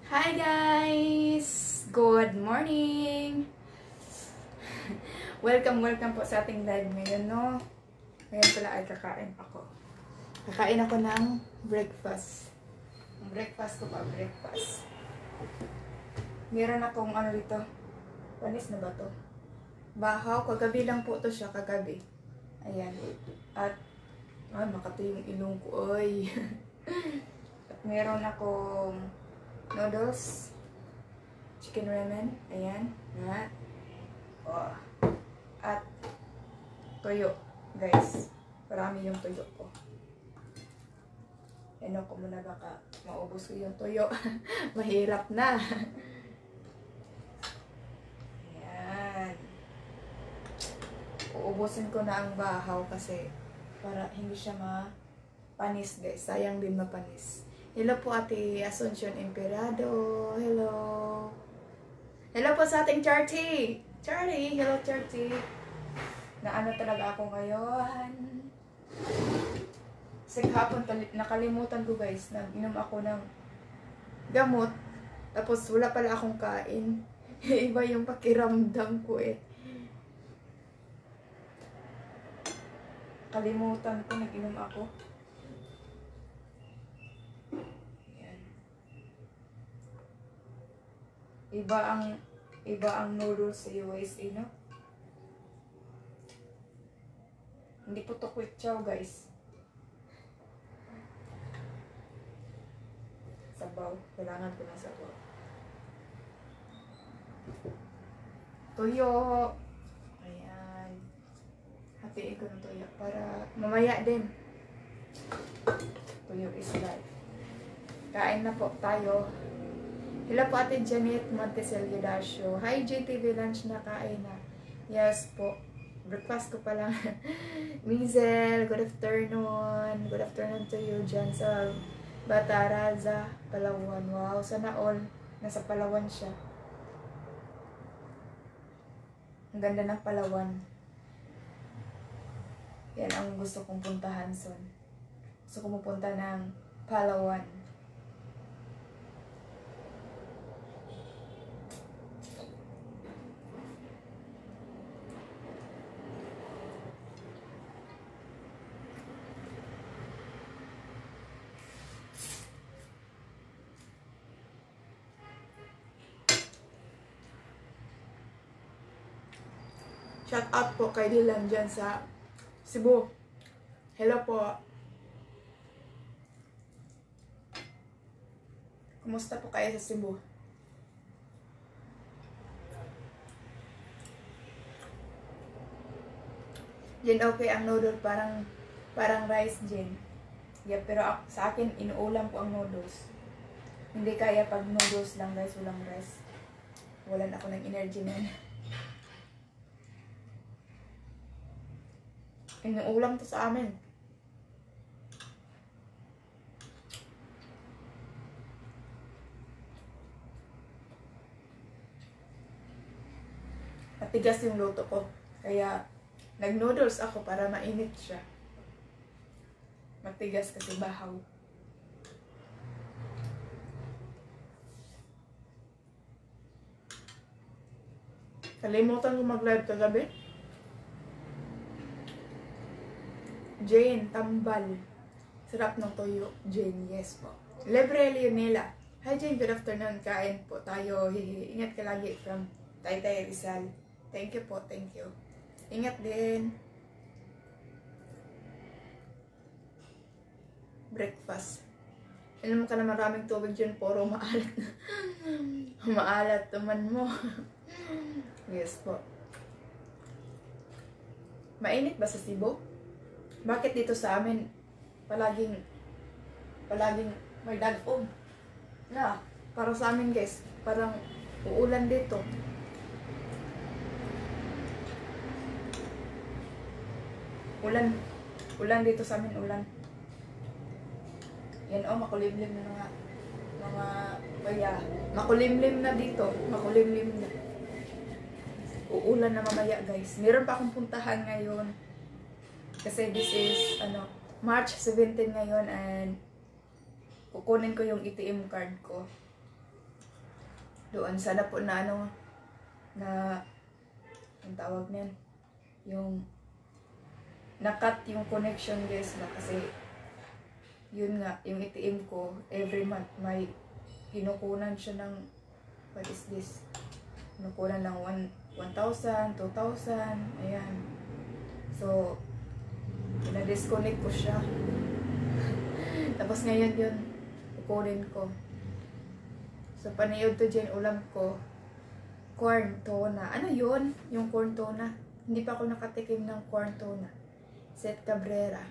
Hi guys! Good morning! Welcome po sa ating live ngayon, no? Ngayon pala ay kakain ako. Kakain ako ng breakfast. Ang breakfast ko pa, breakfast. Meron akong ano dito. Panis na ba to? Bahaw. Kagabi lang po to siya, kagabi. Ayan. At, makati yung ilong ko, oy. At meron akong noodles, chicken ramen, ayan, at toyo, guys. Marami yung toyo ko. Ano ko muna baka maubos ko yung toyo. Mahirap na. Ayan. Uubusin ko na ang bahaw kasi para hindi siya mapanis, guys. Sayang din mapanis. Hello po Ate Asuncion Emperado. Hello. Hello po sa ating Charty. Charty. Hello Charty. Naano talaga ako ngayon. Kasi kahapon nakalimutan ko guys. Nag-inom ako ng gamot. Tapos wala pala akong kain. Iba yung pakiramdam ko eh. Kalimutan ko nag-inom ako. Iba ang noodles sa USA, no? Hindi po to quick chow, guys. Sabaw. Kailangan ko ng sabaw. Toyo. Ayan. Hatiin ko ng toyo para mamaya din. Toyo is life. Kain na po tayo. Hello po Ate Janet Montesel Yudacio. Hi JTV, lunch na, kain na. Yes po. Breakfast ko pa lang. Mizel, good afternoon. Good afternoon to you dyan sa Bataraza, Palawan. Wow, sana all. Nasa Palawan siya. Ang ganda ng Palawan. Yan ang gusto kong puntahan son. Gusto kong pupunta ng Palawan. Shout out po kay Dylan dyan sa Cebu. Hello po. Kumusta po kayo sa Cebu? Jen, okay ang noodle, parang rice, Jen. Yeah, pero sa akin, inuulam ko ang noodles. Hindi kaya pag noodles lang guys, walang rice. Walan ako ng energy na yan. Inuulam to sa amin. Matigas yung luto ko. Kaya, nag-noodles ako para mainit siya. Matigas kasi bahaw. Kalimutan ko mag-live kagabi. Jane, tambal. Sarap ng toyo. Jane, yes po. Lebre Leonela. Hi Jane, good afternoon. Kain po tayo. Ingat ka lagi from Taytay Rizal. Thank you po, thank you. Ingat din. Breakfast. Inom ka na maraming tubig dyan, puro maalat na. Maalat naman mo. Yes po. Mainit ba sa Cebu? Bakit dito sa amin palaging may dagom? Yeah, para sa amin guys, parang uulan dito. Ulan dito sa amin, ulan. Yan makulimlim na mga baya. Makulimlim na dito, makulimlim na. Uulan na mamaya guys. Meron pa akong puntahan ngayon. Kasi this is March 17 ngayon and kukunin ko yung ATM card ko. Doon sana po na ano, na, ang tawag niyan, yung nakat yung connection guys na kasi yun nga, yung ATM ko every month may kinukunan siya ng what is this? Kinukunan lang 1,000, 2,000, ayan. So, na-disconnect ko siya. Tapos ngayon yun, kukunin ko. So, panayod to dyan, ulam ko, corn tuna. Ano yun? Yung corn tuna. Hindi pa ako nakatikim ng corn tuna. Seth Cabrera.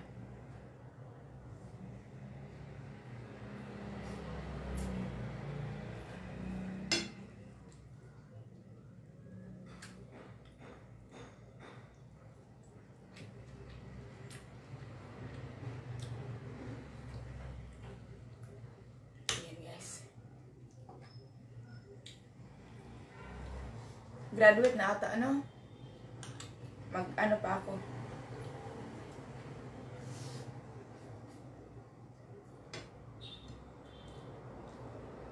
Ayan guys. Graduate na ata, ano? Mag-ano pa ako.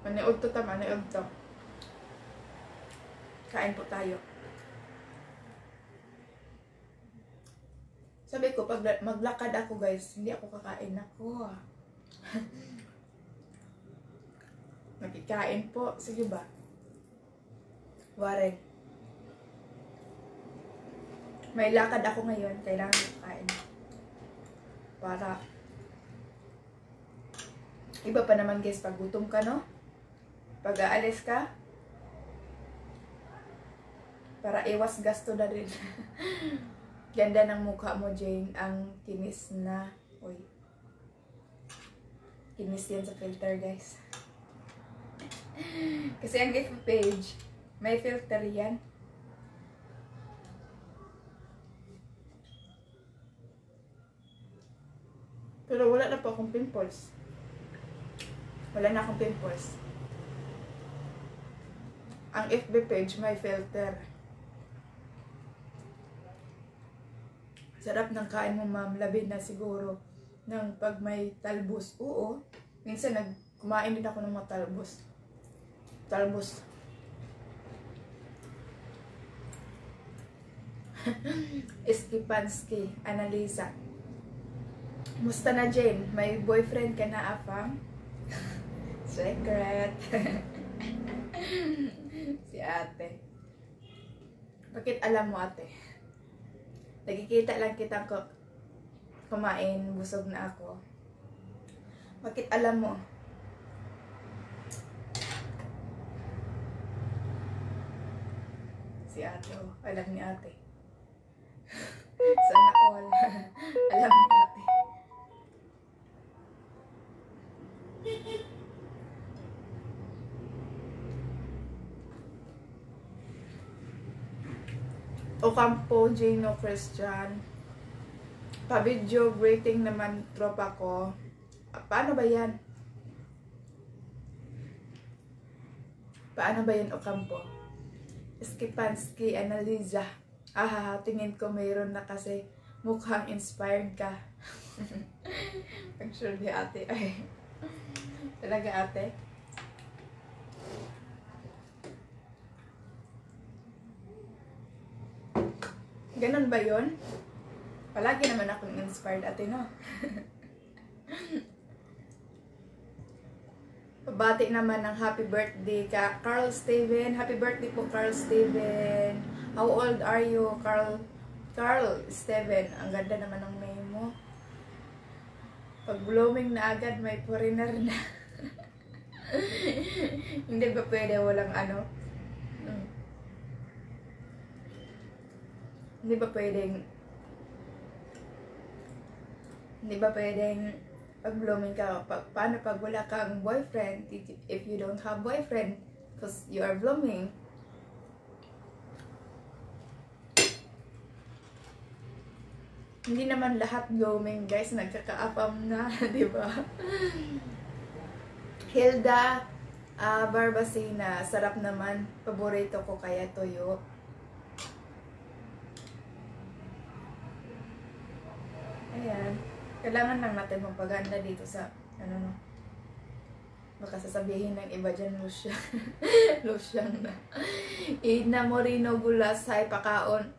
Maniod to tama, maniod to. Kain po tayo. Sabi ko, pag maglakad ako guys, hindi ako kakain ako. Magkikain po. Sige ba? Warren. May lakad ako ngayon, kailangan kakain. Para iba pa naman guys, pag gutom ka, no? Pag aalis ka, para iwas gasto na rin. Ganda ng mukha mo, Jane. Ang kinis na. Uy. Kinis yan sa filter, guys. Kasi ang gift page, may filter yan. Pero wala na po akong pimples. Wala na akong pimples. Ang FB page may filter. Sarap ng kain mo, ma'am. Labi na siguro ng pag may talbos. Oo. Minsan kumain din ako ng mga talbos. Talbos. Iskipansky, Annalisa. Musta na, Jane? May boyfriend ka na, Afam? Secret. Si ate. Bakit alam mo, ate? Nagkikita lang kita ko kumain, busog na ako. Bakit alam mo? Si ate, oh. Alam ni ate. Sana all. Alam ni ate. Ocampo, Gino, Christian. Pa-video greeting naman tropa ko. Paano ba yan? Paano ba yan, Ocampo? Skipansky, Annalisa. Tingin ko mayroon na kasi mukhang inspired ka. I'm sure di ate. Ay. Talaga ate? Ganon ba yun? Palagi naman akong inspired ate, no? Pabati naman ng happy birthday ka, Carl Steven. Happy birthday po, Carl Steven. How old are you, Carl Steven? Ang ganda naman ng name mo. Pag blooming na agad, may foreigner na. Hindi ba pwede walang ano? Hindi ba pwedeng pag blooming ka, paano pag wala kang boyfriend, if you don't have boyfriend, because you are blooming? Hindi naman lahat blooming, guys, nagkakaapam na, di ba? Hilda Barbacina, sarap naman, paborito ko kaya tuyo. Ayan. Kailangan lang natin magpaganda dito sa, ano no. Baka sasabihin ng iba dyan, lotion. Lotion na. Ina Moreno Gulasay, pakaon.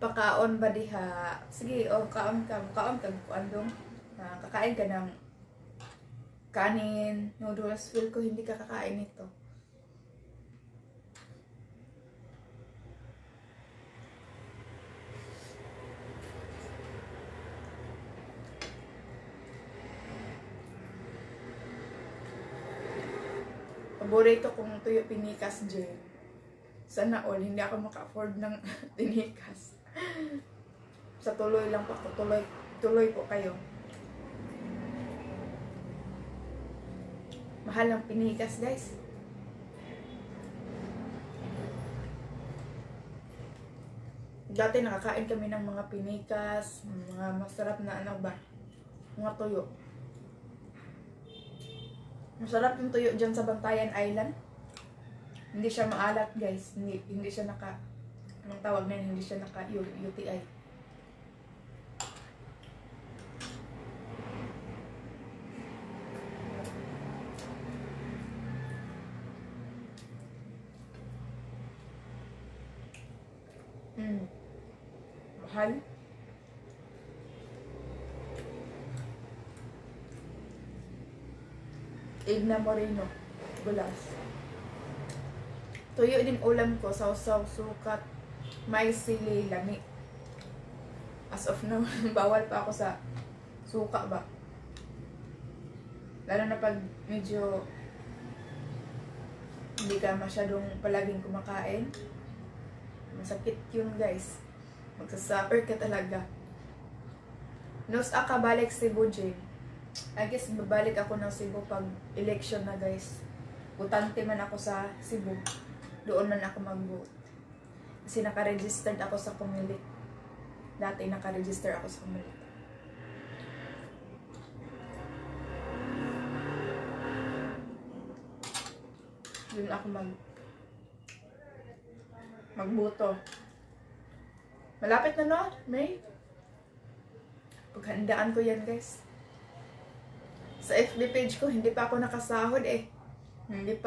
Pakaon ba diha? Sige, kaon ka. Kaon ka. Andong, kakain ka ng kanin, noodles. Feel ko hindi ka kakain ito. Paborito kong tuyo pinikas, Jen. Sana all, hindi ako maka-afford ng pinikas. Sa tuloy lang po ako. Tuloy po kayo. Mahal ang pinikas, guys. Dati nakakain kami ng mga pinikas, mga masarap na ano ba, mga tuyo. Masarap yung tuyo dyan sa Bantayan Island. Hindi siya maalat, guys. Hindi siya anong tawag na yun? Hindi siya UTI. Mahal. Ina Moreno Gulas. Tuyo din ulam ko, sausaw, sukat, may sili, lami. As of now, bawal pa ako sa suka ba. Lalo na pag medyo hindi ka masyadong palaging kumakain. Masakit yun, guys. Magsasuffer ka talaga. Nos ka balik Cebu, Jane. I guess babalik ako ng Cebu pag election na, guys. Butante man ako sa Cebu. Doon man ako mag-vote. Kasi naka-registered ako sa Comelec. Dati naka-register ako sa Comelec. Doon ako magboto. Malapit na, no? May paghandaan ko yan, guys. Sa FB page ko, hindi pa ako nakasahod eh. Hindi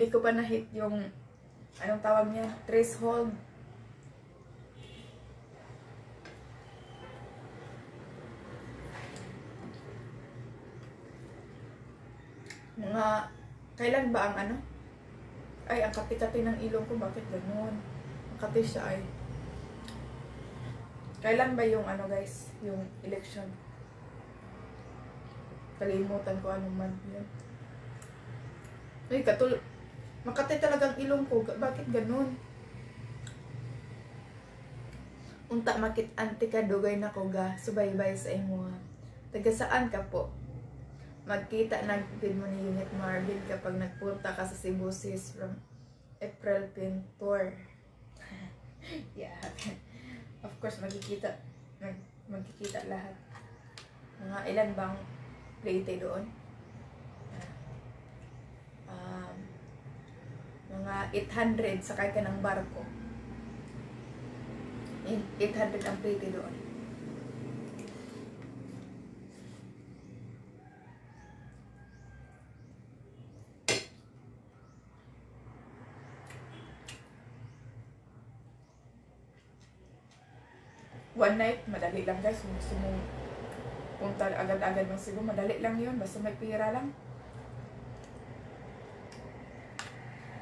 ko pa na-hit yung, anong tawag niya? Threshold. Kailan ba ang ano? Ay, ang kati-kati ng ilong ko, bakit ganun? Ang kati siya ay. Kailan ba yung ano, guys? Yung election? Kalimutan ko anong month yun. Ay, makati talagang ilong ko. Bakit ganun? Unta makit anti ka dugay na ko ga. Subaybay sa imo. Taga saan ka po? Magkita nagpid mo ni Unit Marvin kapag nagpunta ka sa Cebu sis from April Pin Tour. Yeah. Of course, magkikita lahat. Mga ilan bang plate doon? Mga 800 sakay ka ng barko. 800 ang plate doon. One night, madali lang, guys. Kung gusto mo punta agad-agad ng Cebu, madali lang yun. Basta may pira lang.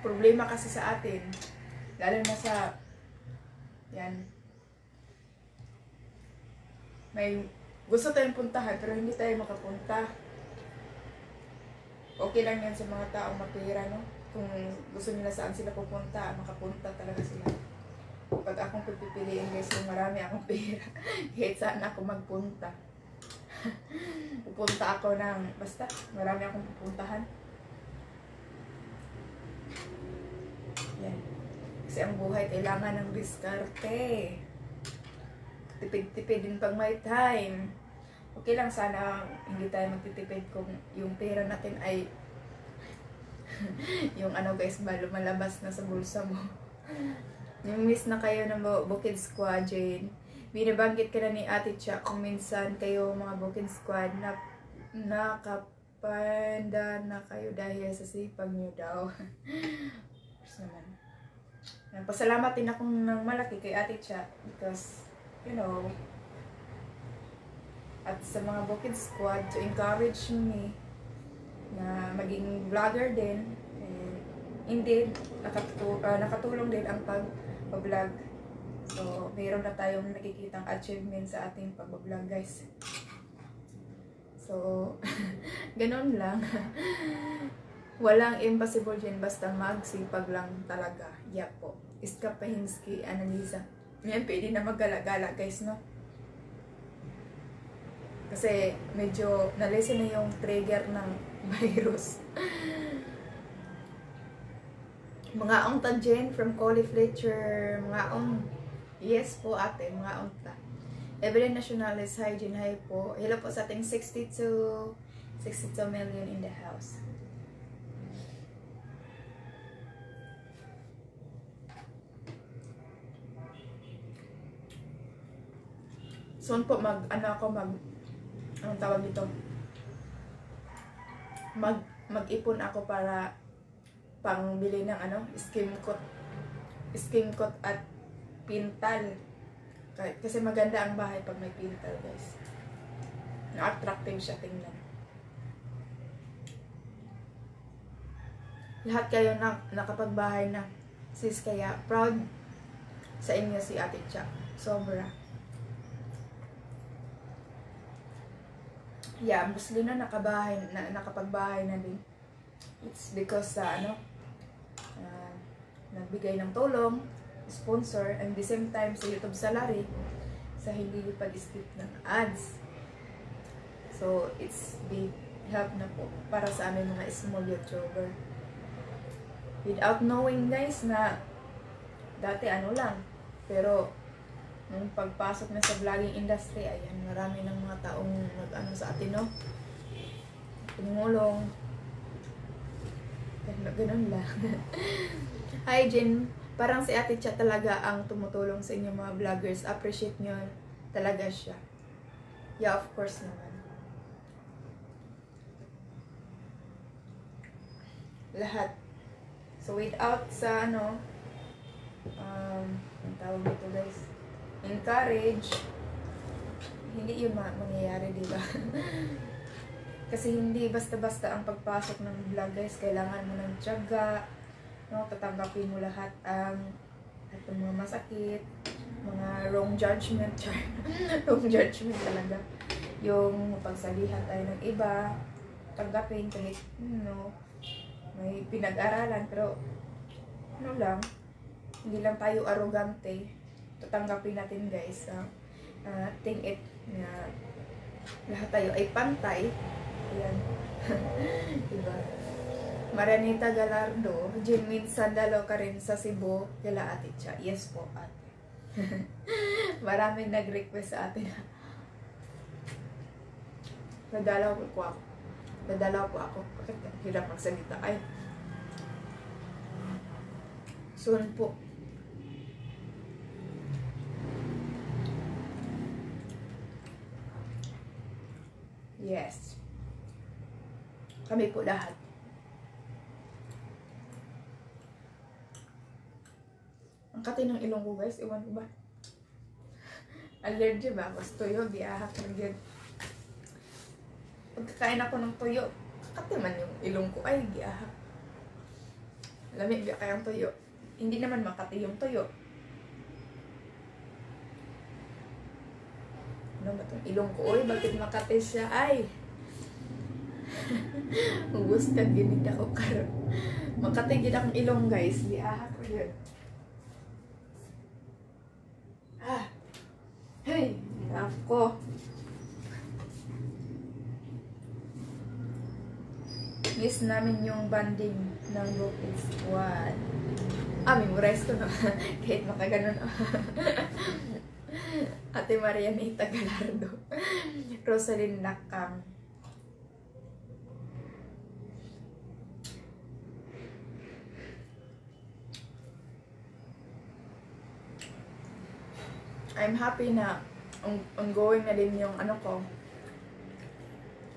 Problema kasi sa atin, lalo na sa, yan, may gusto tayong puntahan pero hindi tayo makapunta. Okay lang yan sa mga taong mapira, no? Kung gusto nila saan sila pupunta, makapunta talaga sila. Pag akong pipiliin, guys, kung marami akong pera, kahit saan ako magpunta. Pupunta ako ng, basta, marami akong pupuntahan. Yan. Kasi ang buhay, kailangan ng diskarte. Tipid-tipid din pag may time. Okay lang sana hindi tayo magtitipid kung yung pera natin ay yung ano, guys, lumalabas na sa bulsa mo. Yung miss na kayo ng Bukid Squad, Jane. Binabanggit ka na ni Ate Cha kung minsan kayo mga Bukid Squad na panda na kayo dahil sa sipag nyo daw. Tapos naman. Pasalamat din ako ng malaki kay Ate Cha because, you know, at sa mga Bukid Squad to encourage me na maging vlogger din. And indeed, nakatulong din ang pag-vlog. So, mayroon na tayong nakikitang achievement sa ating pag-vlog, guys. So, ganun lang. Walang impossible dyan, basta magsipag lang talaga. Yan po. Iska Pahinsky, Annalisa. Yan, pwede na maggala-gala, guys, no? Kasi medyo nalisen na yung trigger ng virus. Mga ongta Jen from Coley Fletcher. Mga ong. Yes po ate, mga ongta. Evelyn Nationalis, hi Jen, hi po. Hello po sa ating 62 million in the house. Soon po anong tawag dito? Mag-ipon ako para pangbili ng skim coat at pintal. Kasi maganda ang bahay pag may pintal, guys. Na-attractive siya tingnan. Lahat kayo nakapagbahay na, sis, kaya proud sa inyo si Ate Cha. Sobra. Yeah, mostly na nakapagbahay na din. It's because sa nagbigay ng tulong, sponsor, and the same time sa YouTube salary, sa hindi pag-skip ng ads. So, it's big help na po para sa aming mga small YouTuber. Without knowing, guys, na dati lang, pero nung pagpasok na sa vlogging industry, ayan, marami ng mga taong sa atin, no? Tumulong. Ganun lang. Hi, Jen. Parang si Ate Cha talaga ang tumutulong sa inyong mga vloggers. Appreciate nyo talaga siya. Yeah, of course naman. Lahat. So, without sa ang tawag dito, guys, encourage, hindi yun mangyayari, diba? Kasi hindi basta-basta ang pagpasok ng vlog, guys. Kailangan mo ng tiyaga, no? Tatanggapin mo lahat ang mga masakit, mga wrong judgment. Wrong judgment talaga. Yung pagsalihan tayo ng iba, tanggapin kahit, may pinag-aralan, pero hindi lang tayo arrogante. Tatanggapin natin, guys. Think it na lahat tayo ay pantay. Ayan. Diba? Maranita Galardo, Jinmin Sandalo ka rin sa Cebu, kila Ate Cha. Yes po, ate. Maraming nag-request sa atin. Nadalaw po ako. Bakit hirap magsalita? Ay. Soon po. Yes. Kami po lahat. Ang kati ng ilong ko, guys. Iwan ko ba? Allergy ba? Mas tuyo, biahak ng yan. Pagkakain ako ng tuyo, kati man yung ilong ko. Ay, biahak. Lamig ba kayang tuyo? Hindi naman makati yung tuyo. Ano ba itong ilong ko? Uy, bakit makati siya? Ay! Ubus ka, ginit ako karon. Makati gid akong ilong, guys. Biahak ko yun. Hey! Ako. Miss namin yung banding ng Bukid Squad. Memorize ko na. Kahit makaganon. Ate Marianita Galardo. Rosalyn Nakam. I'm happy na ongoing na din yung ko,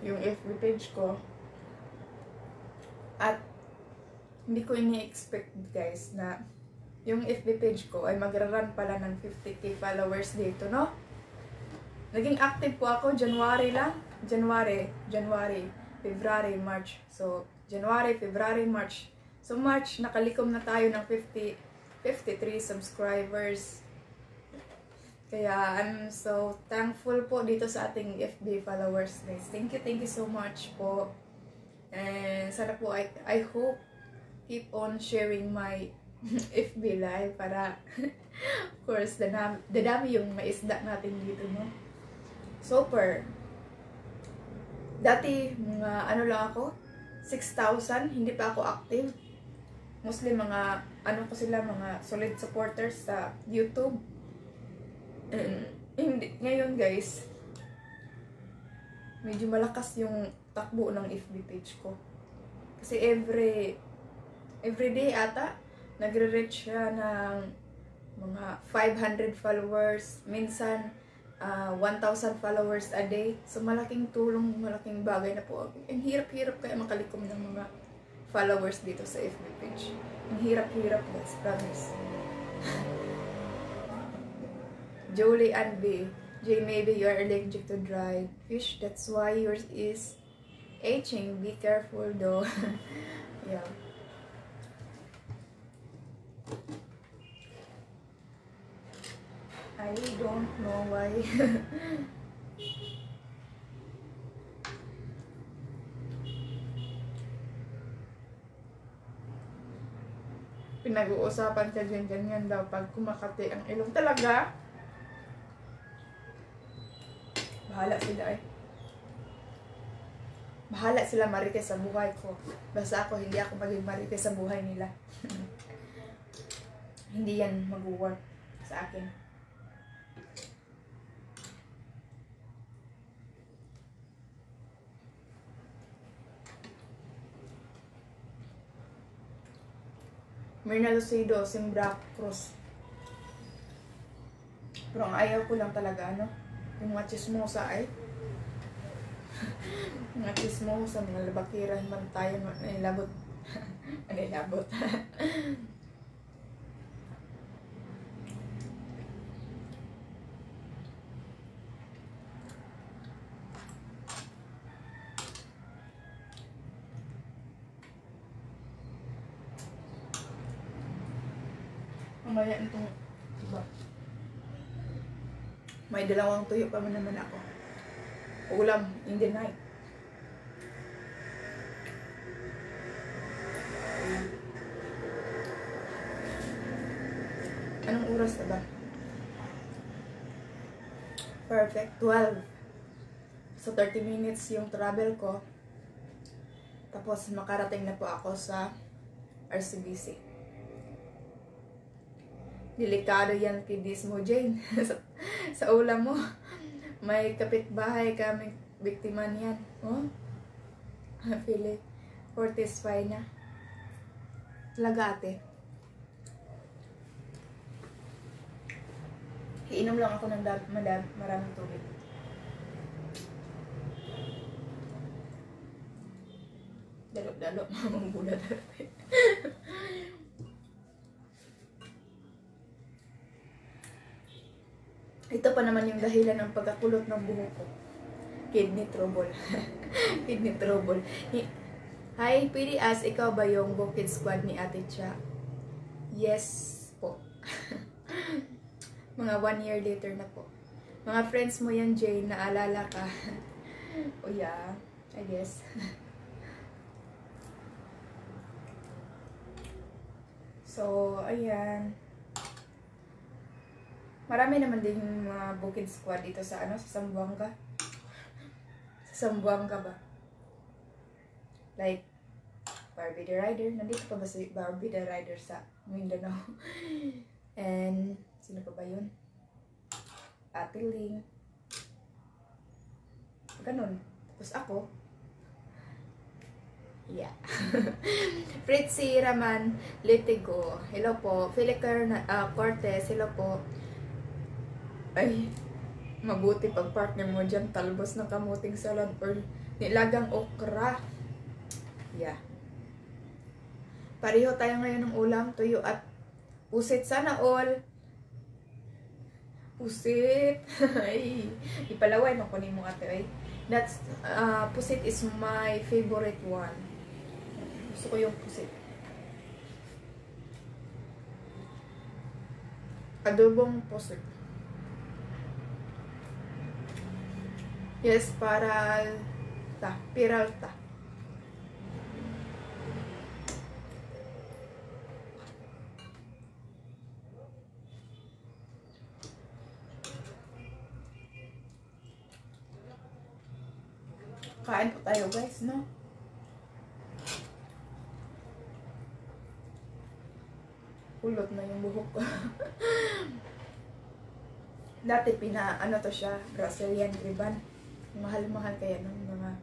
yung FB page ko. hindi ko ini-expect guys na yung FB page ko ay magra-run pala ng 50k followers dito, no? Naging active po ako January lang. January, February, March. So, January, February, March. So, March, nakalikom na tayo ng 53 subscribers. Kaya, I'm so thankful po dito sa ating FB followers, guys. Thank you so much po. And sana po, I hope keep on sharing my FB live para of course dadami yung maisda natin dito, no? Super. Dati mga ano lang ako 6,000, hindi pa ako active. Mostly mga ano ko sila, mga solid supporters sa YouTube. And ngayon guys, medyo malakas yung takbo ng FB page ko. Kasi every day ata nagre-reach siya ng mga 500 followers, minsan 1,000 followers a day. So malaking tulong, malaking bagay na po. Ang hirap-hirap kaya makalikom ng mga followers dito sa FB page. Ang hirap-hirap guys, promise. Jolie and B. Jay, maybe you are allergic to dried fish. That's why yours is aging. Be careful though. Yeah. I don't know why. Pinag-uusapan ka ganyan daw pag kumakati ang ilong. Talaga? Bahala sila eh. Bahala sila marites sa buhay ko. Basta ako, hindi ako maging marites sa buhay nila. Hindi yan mag-work sa akin. Myrna Lucido, Simbra Cruz. Pero ang ayaw ko lang talaga, ano? Yung mga chismosa ay. Mga chismosa, mga labakiran man tayo, nilabot. Nilabot. Mamaya itong iba. May dalawang tuyo pa naman ako. Ulam in the night. Anong oras na ba? Perfect. 12. So 30 minutes yung travel ko. Tapos makarating na po ako sa RCBC. Delikado yan, kidis mo, Jane. sa ulam mo. May kapitbahay kaming biktima niyan. Oh? Pili. Fortisfy na. Talaga ate. Iinom lang ako ng maraming tubig. Dalo-dalo. Mamang bulat ate. Ito pa naman yung dahilan ng pagkakulot ng buhok ko. Kidney trouble. Kidney trouble. Hi, PDS, ikaw ba yung Bukid Squad ni Ate Cha? Yes po. Mga 1 year later na po. Mga friends mo yan, Jane, naalala ka. Oh yeah, I guess. So, ayan. Marami naman din yung mga Bukid Squad dito sa sa Zamboanga. Sa Zamboanga ba? Like, Barbie the Rider. Nandito pa ba si Barbie the Rider sa Mindanao? And, sino pa ba yun? Ate Ling. Ganun. Tapos ako. Yeah. Fritzy Raman Litigo. Hello po. Filiker Cortez. Hello po. Ay, mabuti pag partner mo dyan, talbos ng kamuting salad or nilagang okra. Yeah. Pareho tayo ngayon ng ulam, tuyo at pusit. Sana all. Pusit. Ay, ipalaway mo kunin mo ate. Ay. That's, pusit is my favorite one. Gusto ko yung pusit. Adobong pusit. Yes, Peralta. Kain po tayo guys, no? Kulot na yung buhok ko. Dati ano to siya, Brazilian ribbon. Mahal-mahal kaya ng mga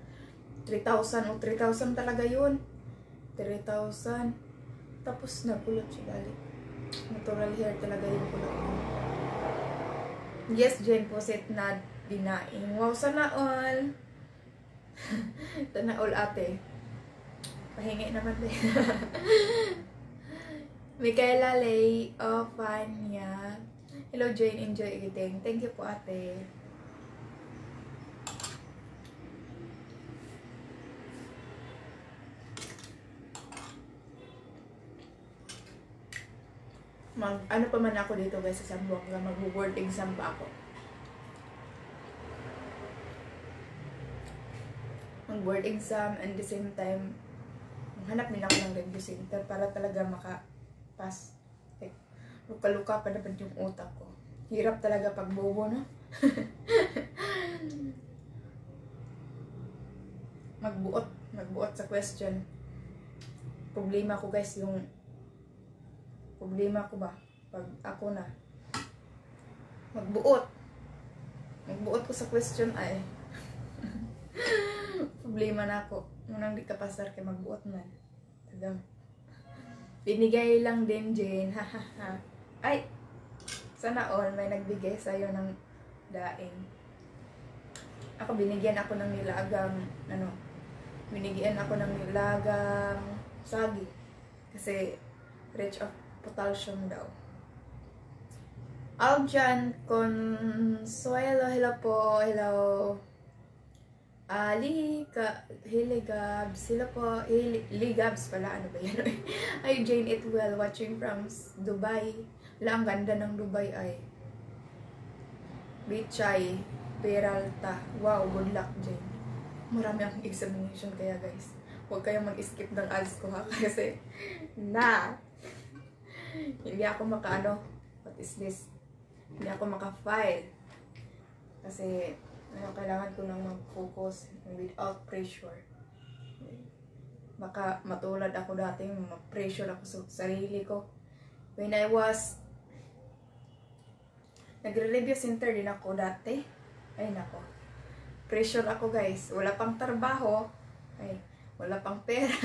3,000 o 3,000 talaga yun. 3,000. Tapos nagkulot siya dali. Natural hair talaga yung kulot. Yes, Jane Pusit na dinaing. Wow, sana all. Sana all ate. Pahingi naman din. Micaela Lay, Fanya. Hello Jane, enjoy eating. Thank you po ate. Ano pa man ako dito guys sa Sambuanga, mag-board exam pa ako. Mag-board exam and the same time maghanap din ako ng review center para talaga maka-pass. Like, luka-luka pa naman yung utak ko. Hirap talaga pag bobo, no? Magbuot sa question. Problema ko guys, problema ko ba? Pag ako na magbuot ko sa question ay problema na ako. Unang di ka pasar kay magbuot man. Tagang binigay lang din Jane. Ay! Sana all may nagbigay sa'yo ng daing. Ako binigyan ako ng nilagang binigyan ako ng nilagang sagi. Kasi rich of potassium daw. Aljan Consuelo, hello po, hello. Hiligabs, hello po. Hiligabs pala, ano ba yan? Ay, Jane Itwell, watching from Dubai. Wala, ang ganda ng Dubai ay. Bichay, Peralta. Wow, good luck, Jane. Marami akong examination kaya guys. Huwag kayong mag-skip ng ads ko ha. Kasi, hindi ako what is this? Hindi ako maka-file. Kasi, kailangan ko nang mag-focus without pressure. Baka matulad ako dating ma-pressure ako sa sarili ko. When I was nagre-review center din ako dati. Ay nako. Pressure ako guys. Wala pang trabaho. Ay, wala pang pera.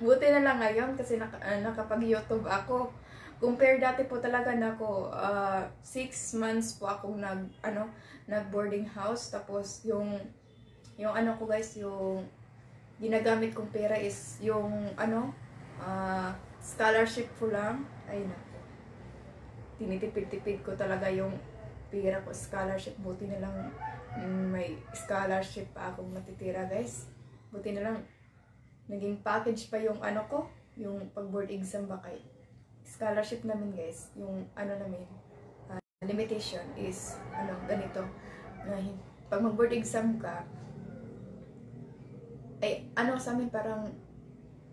Buti na lang ngayon kasi nakapag-YouTube ako. Compare dati po talaga na ako 6 months po akong nag boarding house, tapos yung ko guys, yung ginagamit kong pera is yung scholarship ko lang. Ay nako. Tinitipid-tipid ko talaga yung pera ko, scholarship. Buti na lang may scholarship pa akong matitira guys. Buti na lang naging package pa yung ko, yung pag-board exam ba kay scholarship namin guys, yung namin, limitation is, ganito, pag mag-board exam ka, ay, sa amin parang,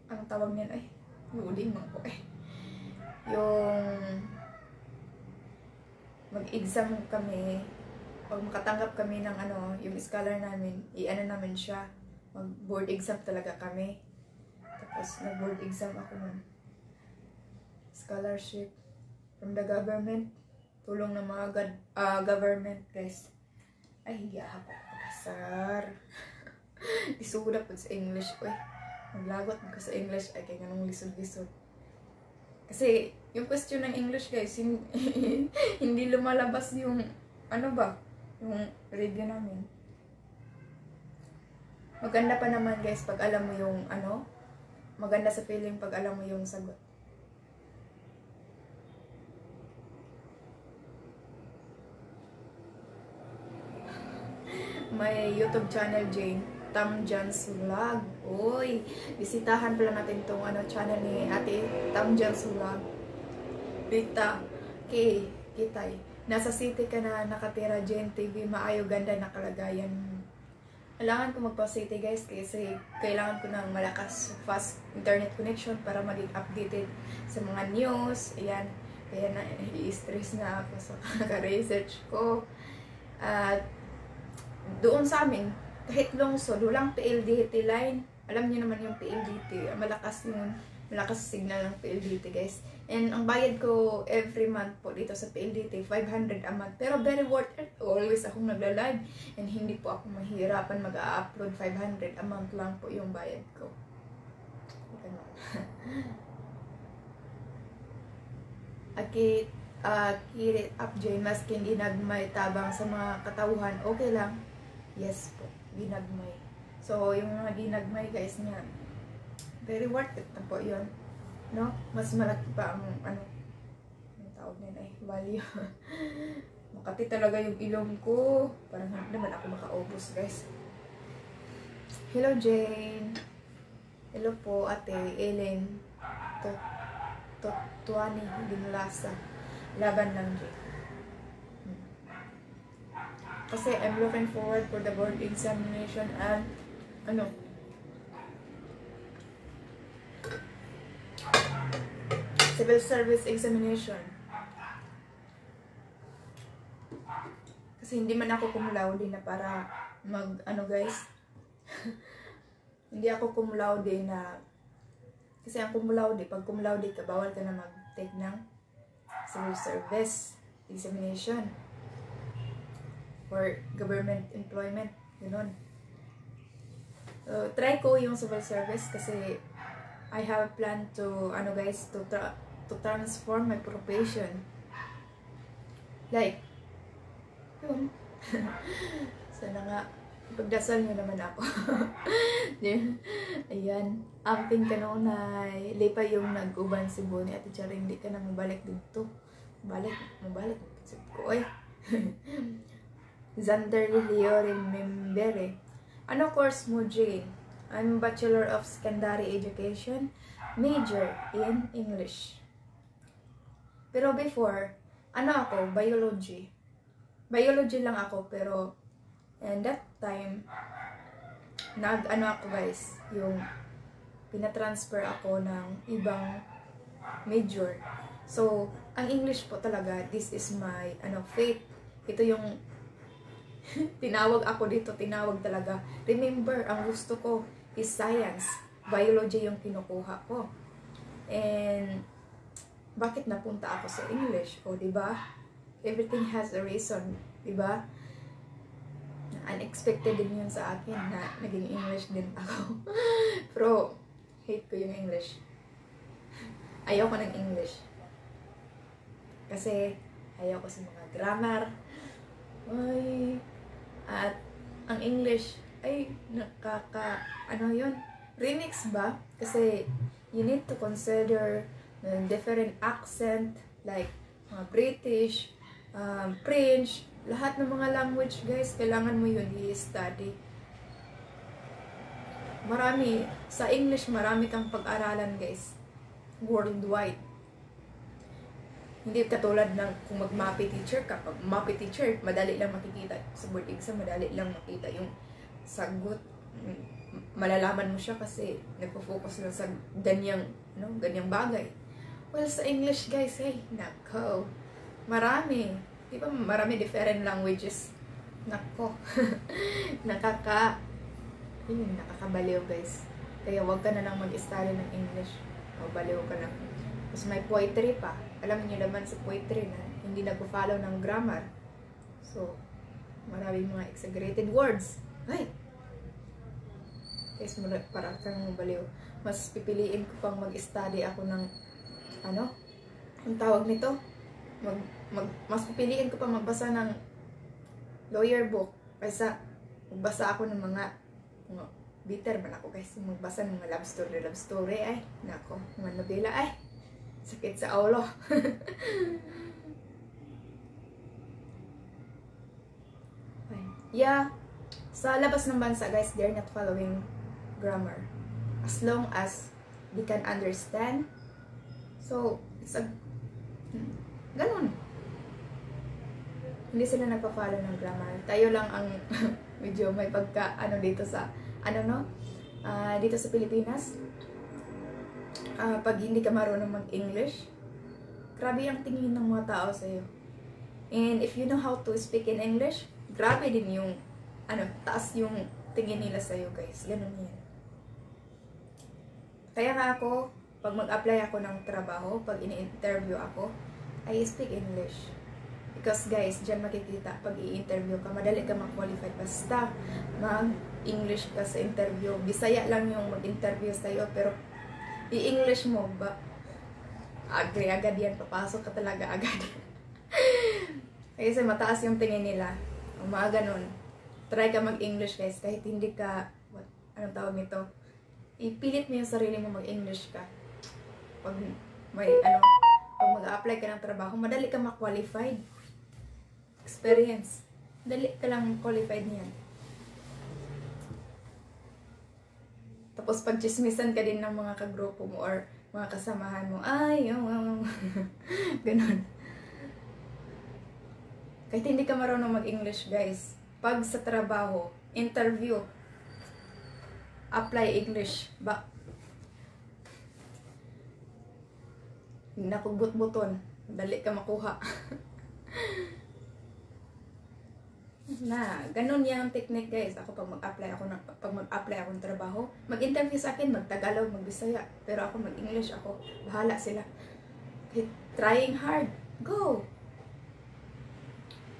ang tawag niyan, ay, huling man ko, yung, mag-exam kami, pag makatanggap kami ng, yung scholar namin, namin siya, mag-board exam talaga kami, tapos, nag-board exam ako nun. Scholarship from the government, tulong ng mga government guys. Ay, hindi ako pasar. Isulat po sa English ko maglagot ko sa English ay kaya ganong lisod-lisod. Kasi yung question ng English guys, hindi lumalabas yung yung review namin. Maganda pa naman guys pag alam mo yung maganda sa feeling pag alam mo yung sagot. May YouTube channel, Jane. Tam John's Vlog. Uy, bisitahan pala natin tong channel ni Ate Tam John's Vlog. Rita, Kitay. Nasa city ka na nakatira, Jane TV. Maayo, ganda na kalagayan. Kailangan ko magpa-city guys kasi kailangan ko ng malakas, fast internet connection para maging updated sa mga news. Ayan, kaya na-i-stress na ako sa kaka-research ko. At doon sa amin, kahit lungsod, walang PLDT line. Alam niyo naman yung PLDT, malakas signal ng PLDT guys. And ang bayad ko every month po dito sa PLDT, 500 a month. Pero very worth it. Always akong nagla-live. And hindi po ako mahirapan mag-upload. 500 a month lang po yung bayad ko. Kirit up Jane, maskin ginagmay tabang sa mga katauhan, okay lang. Yes po, ginagmay. So, yung mga ginagmay guys niya, very worth it na po yun. No? Mas malaki pa ang ang tawag nila value. Makati talaga yung ilong ko. Parang hindi naman ako makaubos guys. Hello Jane. Hello po Ate Ellen. Tuani Dinlasa. Laban lang Jane. Kasi I'm looking forward for the board examination and civil service examination. Kasi hindi man ako cum laude na para guys. Hindi ako cum laude na kasi ang cum laude, pag cum laude ka, bawal ka na mag-take ng civil service examination for government employment, gano'n. Try ko yung civil service kasi I have planned to guys to transform my profession. Like yun. Sana nga pagdasal niyo naman ako. Ayan, amping kanunay lipay yung nag-uban si Bonnie at Charing, hindi ka na mabalik dito. Mabalik sip ko Zander Leo Remembere. Ano course mo, Jane? I'm Bachelor of Secondary Education, major in English. Pero before, ako, biology. Biology lang ako, pero and that time, ako guys, yung pinatransfer ako ng ibang major. So, ang English po talaga, this is my fate. Ito yung tinawag talaga. Remember, ang gusto ko is science. Biology yung kinukuha ko. And bakit napunta ako sa English? O, diba? Everything has a reason. Diba? Unexpected din yun sa akin na naging English din ako. Pero, hate ko yung English. Ayaw ko ng English. Kasi, ayaw ko sa mga grammar. At ang English ay yun, remix ba? Kasi you need to consider different accent like British, French, lahat ng mga language guys, kailangan mo yun i-study. Sa English marami kang pag-aralan guys, worldwide. Hindi katulad ng kung mag-MAPE teacher ka. Pag MAPE teacher, madali lang makikita. Sa board exam, madali lang makita yung sagot. Malalaman mo siya kasi nagpo-focus lang sa ganyang bagay. Well, sa English guys, nako. Marami. Di ba marami different languages? Nako. Nakakabaliw guys. Kaya wag ka na lang mag-study ng English. O baliw ka na. Tapos may poetry pa. Alam niyo naman sa poetry na hindi nagpo-follow ng grammar. So, maraming mga exaggerated words. Guys, para kang baliw. Mas pipiliin ko pang mag-study ako ng ang tawag nito? Mas pipiliin ko pang magbasa ng lawyer book kaysa magbasa ako ng mga bitter man ako guys. Magbasa ng mga love story ay. Nako, mga nobela ay. Sakit sa ulo. Yeah, sa labas ng bansa guys, they're not following grammar. As long as they can understand. So, it's a ganun. Hindi sila nagpa-follow ng grammar. Tayo lang ang medyo may pagka ano dito sa dito sa Pilipinas. Pag hindi ka marunong mag-English, grabe ang tingin ng mga tao sa iyo. And if you know how to speak in English, grabe din yung taas yung tingin nila sa iyo, guys. Ganun yan. Kaya nga ako, pag mag-apply ako ng trabaho, pag ini-interview ako, I speak English. Because guys, dyan makikita, pag i-interview ka, madali ka mag-qualify. Basta mag-English ka sa interview. Bisaya lang yung mag-interview sa'yo, pero i-English mo ba? Agree agad yan, papasok ka talaga agad. Kasi mataas yung tingin nila. Mga ganun. Try ka mag-English guys, kahit hindi ka, anong tawag nito? Ipilit mo yung sarili mo mag-English ka. Pag may pag mag-apply ka ng trabaho, madali ka ma-qualified. Experience. Dali ka lang qualified niyan. Tapos pag chismisan ka din ng mga kagrupo mo or mga kasamahan mo, ay, ganun. Kahit hindi ka marunong mag-English, guys, pag sa trabaho, interview, apply English, nakugbut-buton, dali ka makuha. Ganun yung technique guys. Ako pag mag-apply ako ng trabaho, mag-interview sa akin, mag-Tagalog, mag-Bisaya, pero ako mag-English ako, bahala sila. Trying hard, go!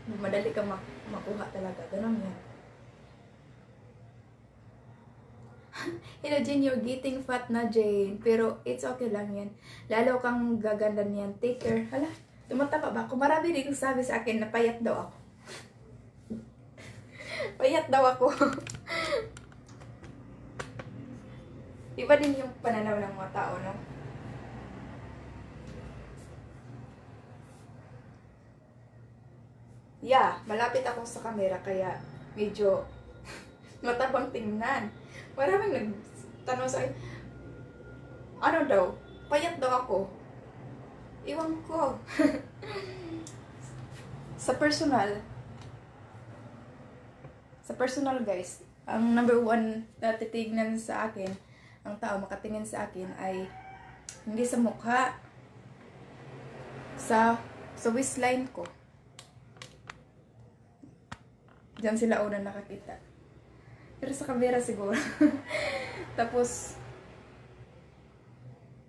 Madali ka makuha talaga, ganun yan. Hello Jane, you're getting fat na Jane, pero it's okay lang yan. Lalo kang gaganda niyan, take care. Hala, tumatapa ba ako? Marami rin sabi sa akin na payat daw ako. Payat daw ako. Iba din yung pananaw ng mga tao, no? Yeah, malapit ako sa camera kaya medyo matabang tingnan. Maraming nagtanong sa akin, ano daw? Payat daw ako. Iwan ko. Sa personal guys, ang number one na titignan sa akin, ang tao makatingin sa akin ay hindi sa mukha, sa waistline ko. Diyan sila una nakakita. Pero sa camera siguro. Tapos,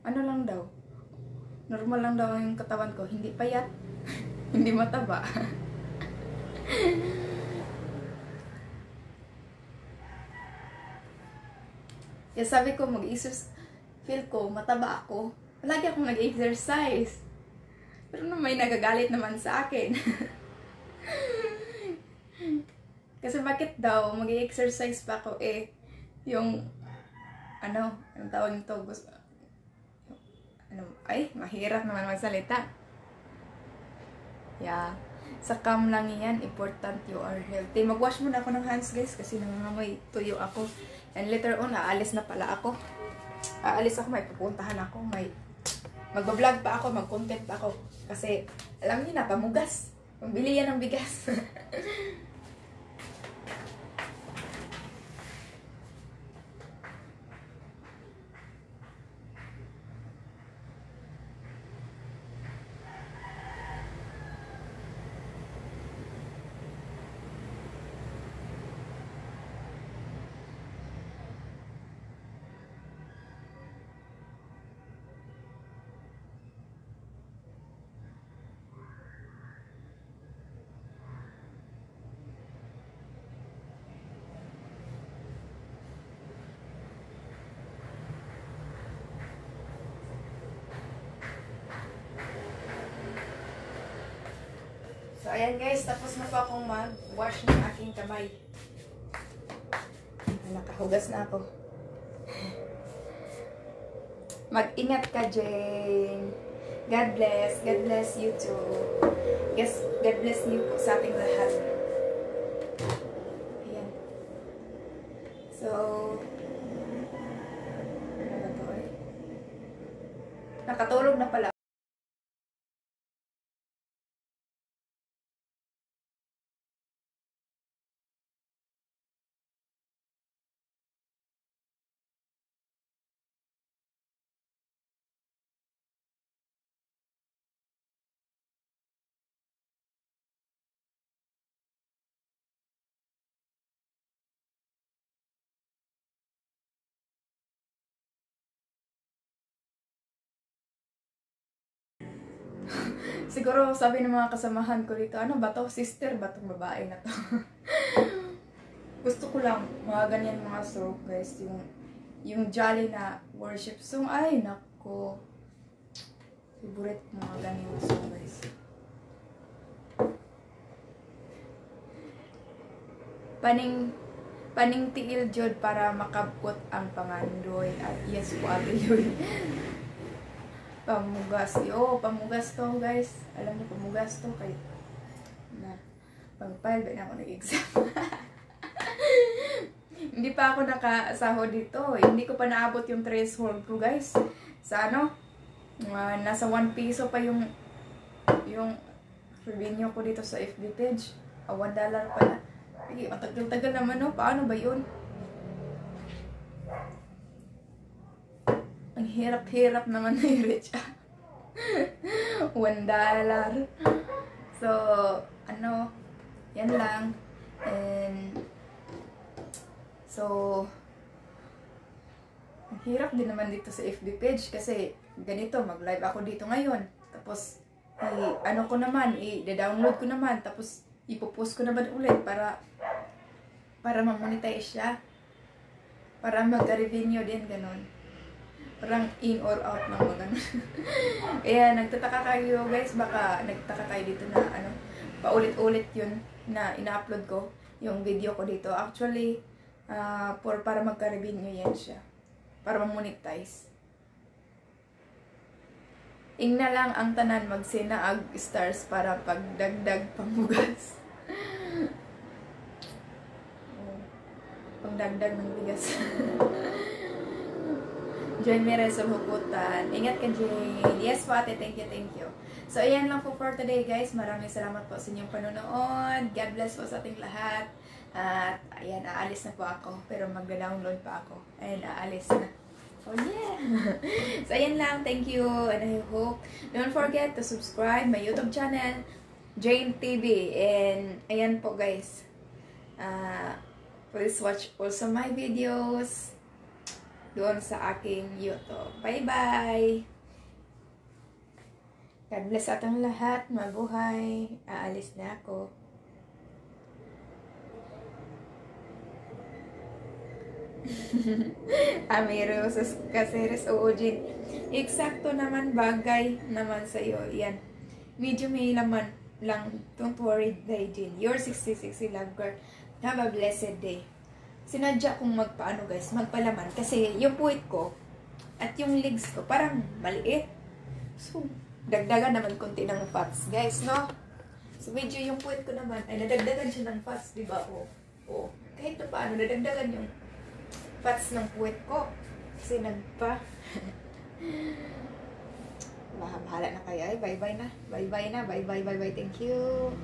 ano lang daw, normal lang daw yung katawan ko, hindi payat, hindi mataba. Kaya sabi ko, feel ko, mataba ako. Palagi akong nag-exercise. Pero may nagagalit naman sa akin. Kasi bakit daw, mag-exercise pa ako yung, anong tawag nito, mahirap naman magsalita. Yeah. Sa cam lang yan, important you are healthy. Mag-wash muna ako ng hands guys kasi nangangamoy tuyo ako. And later on, aalis na pala ako. May pupuntahan ako. Magbablog pa ako, mag-content pa ako. Kasi, alam niyo na, pamugas. Pambili yan ng bigas. So, ayan guys, tapos na po akong mag-wash ng aking kamay. Naka Hugas na ako. Mag-ingat ka, Jane. God bless. God bless you too. Yes, God bless you po sa ating lahat. Ayan. So, ano ba to eh? Nakatulog na pala. Siguro sabi ng mga kasamahan ko dito, ano ba to? Sister ba tong babae na to? Gusto ko lang mga ganyan mga song guys, yung jolly na worship song. Ay nako, favorite ko mga ganyan song guys. Paning tiil jud para makabot ang pangandoy at yes po abiyoy. Pamugas. Pamugas to guys. Alam niyo pamugas to kay na pang-file ba na ako nag-exam. Hindi pa ako nakasahod dito. Hindi ko pa naabot yung threshold ko guys. Sa ano? Nasa 1 piso pa yung revenue ko dito sa FB page. $1 pala. Ay, matagal-tagal naman no. Paano ba yun? Ang hirap-hirap naman na i-reach. $1. So, ano, yan lang. And, so, ang hirap din naman dito sa FB page kasi ganito, mag-live ako dito ngayon. Tapos, ano ko naman, i-download ko naman. Tapos, ipopost ko naman ulit para ma-monetize siya. Para mag-revenue din, ganon. Parang in or out ng mga ganun. Kaya nagtataka kayo guys, baka nagtataka kayo dito na ano, paulit-ulit yun na ina-upload ko yung video ko dito. Actually, para magka-revenue yan siya. Para ma-monetize. Ingna lang ang tanan magsinaag stars para pagdagdag pangbugas. Pagdagdag ng bigas. Join me rin sa hukutan. Ingat ka, Jane. Yes po, ate. Thank you. So, ayan lang po for today, guys. Maraming salamat po sa inyong panonood. God bless po sa ating lahat. At, ayan, aalis na po ako. Pero magda-download pa ako. Ayan, aalis na. Oh, yeah! So, ayan lang. Thank you. And I hope, don't forget to subscribe my YouTube channel, Jane TV. And, ayan po, guys. Please watch also my videos doon sa aking YouTube. Bye-bye! God bless atong lahat. Mabuhay. Aalis na ako. Amiro sa kaseres o Jin. Eksakto naman bagay naman sa iyo. Yan. Medyo may laman lang. Don't worry, Jin. Your 6060 love girl. Have a blessed day. Sinadya kong magpaano guys, magpalaman. Kasi yung puwit ko at yung legs ko parang maliit. So, dagdagan naman konti ng fats guys, no? So, medyo yung puwit ko naman ay nadagdagan siya ng fats, diba? O, kahit na paano, nadagdagan yung fats ng puwit ko. Kasi nagpa. Bahala na kayo. Ay, bye-bye na. Bye-bye na. Bye-bye. Thank you.